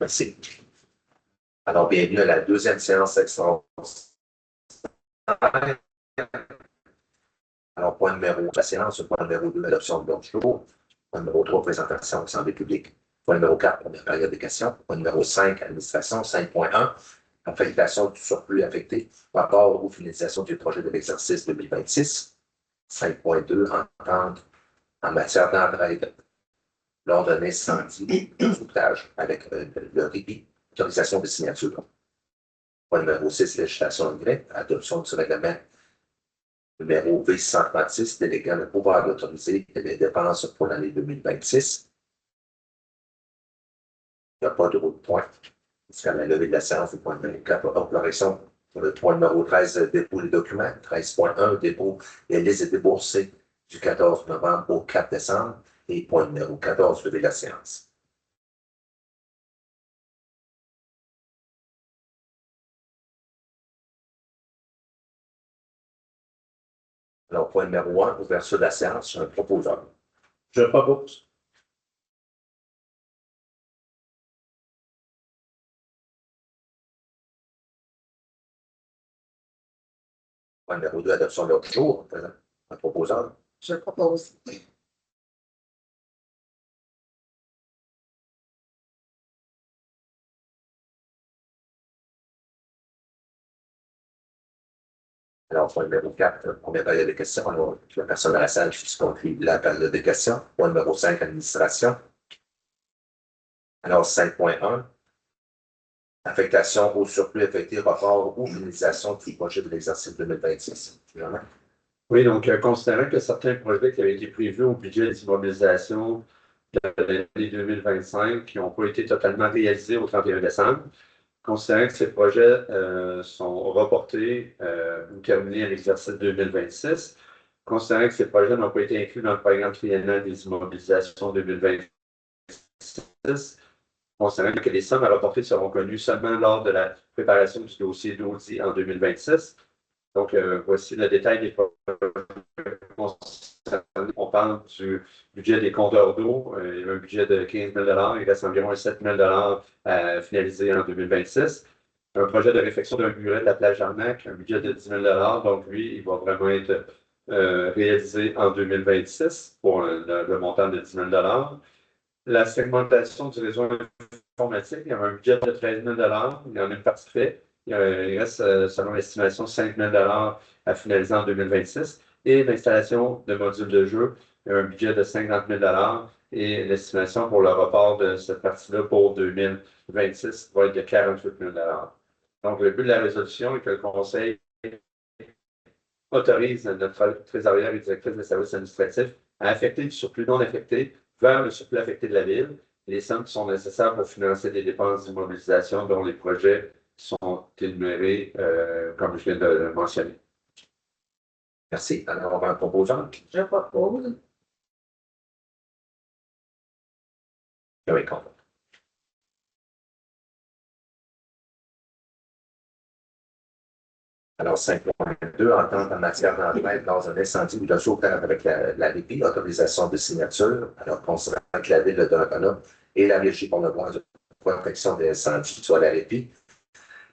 Merci. Alors, bienvenue à la deuxième séance extraordinaire. Alors, point numéro de la séance, point numéro 2, adoption de l'ordre du jour. Point numéro 3, présentation au Assemblée publique. Point numéro 4, première période des questions. Point numéro 5, administration. 5.1, affectation du surplus affecté, rapport ou finalisation du projet de l'exercice 2026. 5.2, entente en matière d'entraide lors d'un incendie de sauvetage avec le répit, autorisation de signature. Point numéro 6, législation anglais, adoption du règlement numéro V136, déléguant le pouvoir d'autoriser les dépenses pour l'année 2026. Il n'y a pas de point. Jusqu'à la levée de la séance, le point numéro 4, opération pour le point numéro 13, dépôt des documents. 13.1, dépôt des listes déboursées du 14 novembre au 4 décembre. Et point numéro 14, levée de la séance. Alors, point numéro 1, ouverture de la séance, je suis un proposeur. Je propose. Point numéro 2, adoption de l'ordre du jour. Un proposeur. Je propose. Alors, point numéro 4, première période de questions. Alors, la personne dans la salle qui conclut la période de questions. Point numéro 5, administration. Alors, 5.1, affectation au surplus affecté, rapport ou finalisation du projet de l'exercice 2026. Oui, donc, considérant que certains projets qui avaient été prévus au budget d'immobilisation de l'année 2025 qui n'ont pas été totalement réalisés au 31 décembre, considérant que ces projets sont reportés ou terminés à l'exercice 2026, considérant que ces projets n'ont pas été inclus dans le programme triennal des immobilisations 2026, considérant que les sommes à reporter seront connues seulement lors de la préparation du dossier d'audit en 2026. Donc, voici le détail des projets. On parle du budget des compteurs d'eau. Il y a un budget de 15 000 $. Il reste environ 7 000 $ à finaliser en 2026. Un projet de réfection d'un muret de la plage Jarnac, un budget de 10 000 $. Donc, lui, il va vraiment être réalisé en 2026 pour le montant de 10 000 $. La segmentation du réseau informatique, il y a un budget de 13 000 $. Il y en a une partie faite. Il reste, selon l'estimation, 5 000 $ à finaliser en 2026. Et l'installation de modules de jeu, il y a un budget de 50 000 $ et l'estimation pour le report de cette partie-là pour 2026 va être de 48 000 $. Donc, le but de la résolution est que le Conseil autorise notre trésorière et directrice des services administratifs à affecter le surplus non affecté vers le surplus affecté de la Ville, les sommes qui sont nécessaires pour financer des dépenses d'immobilisation dont les projets sont énumérés, comme je viens de le mentionner. Merci. Alors, on va un proposant. Je propose. Oui, contre. Alors, 5.2, entente en matière d'entraide dans un incendie ou de sauvetage avec la RIPI, autorisation de signature. Alors, considérant que la Ville de Donnacona et la Régie pour le droit de protection des incendies, soit la RIPI,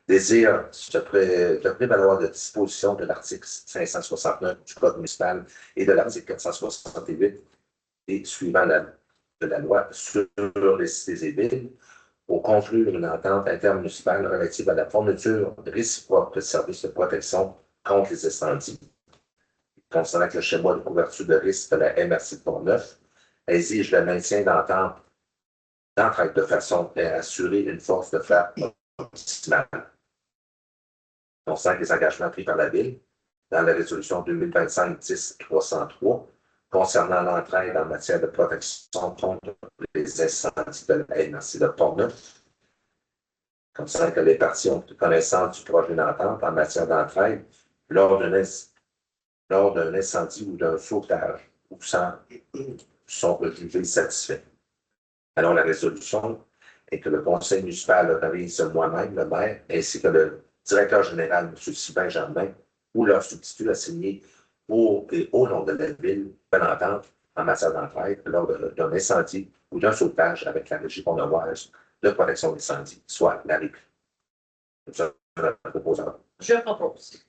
désire se prévaloir de dispositions de l'article 569 du Code municipal et de l'article 468 et suivant de la loi sur les cités et villes pour conclure une entente intermunicipale relative à la fourniture réciproque de services de protection contre les incendies. Considérant que le schéma de couverture de risque de la MRC de Pont-Neuf exige le maintien d'entraide de façon à assurer une force de frappe optimale. Considérant que les engagements pris par la Ville dans la résolution 2025-10-303 concernant l'entraide en matière de protection contre les incendies de la MRC de Pont-Neuf, considérant que les parties ont connaissance du projet d'entente en matière d'entraide lors d'un incendie ou d'un sauvetage ou sont jugés satisfaits. Alors, la résolution est que le conseil municipal autorise moi-même, le maire, ainsi que le directeur général, M. Sylvain Jardin, ou leur substitut assigné au nom de la Ville, une entente en matière d'entraide lors d'un incendie ou d'un sauvetage avec la Régie Pont-Nevoise de protection d'incendie, soit la RIP. C'est un proposant. Je propose.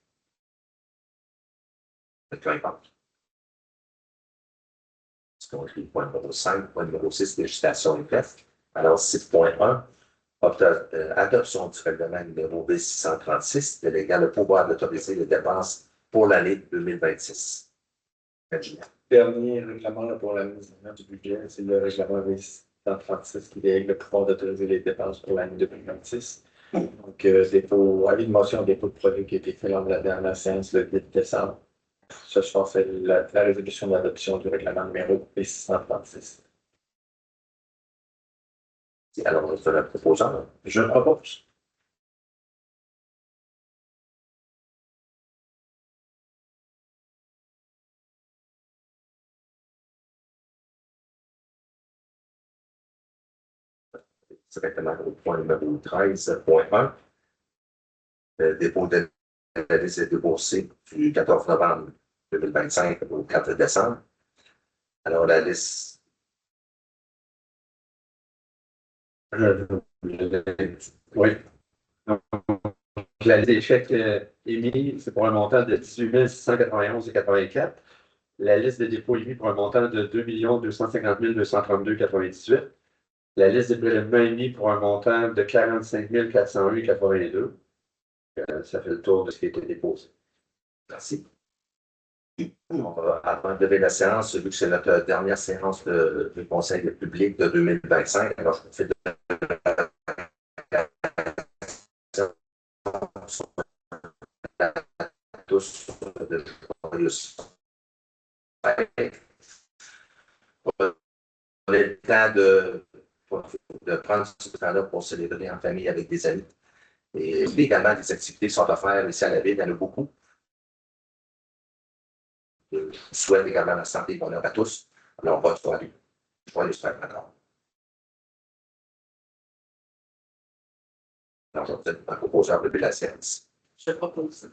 Quelqu'un y pense. Ce qu'on écrit point numéro 5, point numéro 6, législation et bref. Alors, 6.1, adoption du règlement numéro B636, déléguant le pouvoir d'autoriser les dépenses pour l'année 2026. Dernier règlement là, pour la mise en œuvre du budget, c'est le règlement V136 qui délègue le pouvoir d'autoriser les dépenses pour l'année 2026. Donc, avis de motion, dépôt de projet qui a été fait lors de la dernière séance le 8 décembre. Ce soir, c'est la résolution d'adoption du règlement numéro V636. Alors, c'est le proposant. Je propose. Directement au point numéro 13.1. Le dépôt de la liste est déboursé du 14 novembre 2025 au 4 décembre. Alors, la liste. Oui. Donc, la liste des chèques émis, c'est pour un montant de 18 691,84. La liste des dépôts émis pour un montant de 2 250 232,98. La liste des prélèvements émis pour un montant de 45 401,82. Ça fait le tour de ce qui a été déposé. Merci. On va, avant de lever la séance, vu que c'est notre dernière séance du Conseil public de 2025, alors je vous fais tous de joyeuses fêtes. On a le temps de prendre ce temps-là pour célébrer en famille avec des amis. Et également, des activités sont offertes ici à la ville, il y en a beaucoup. Je souhaite également la santé et le bonheur à tous. Alors, bonne soirée. Joyeuses fêtes maintenant. Alors, je vous ai un proposeur de la séance. Je propose.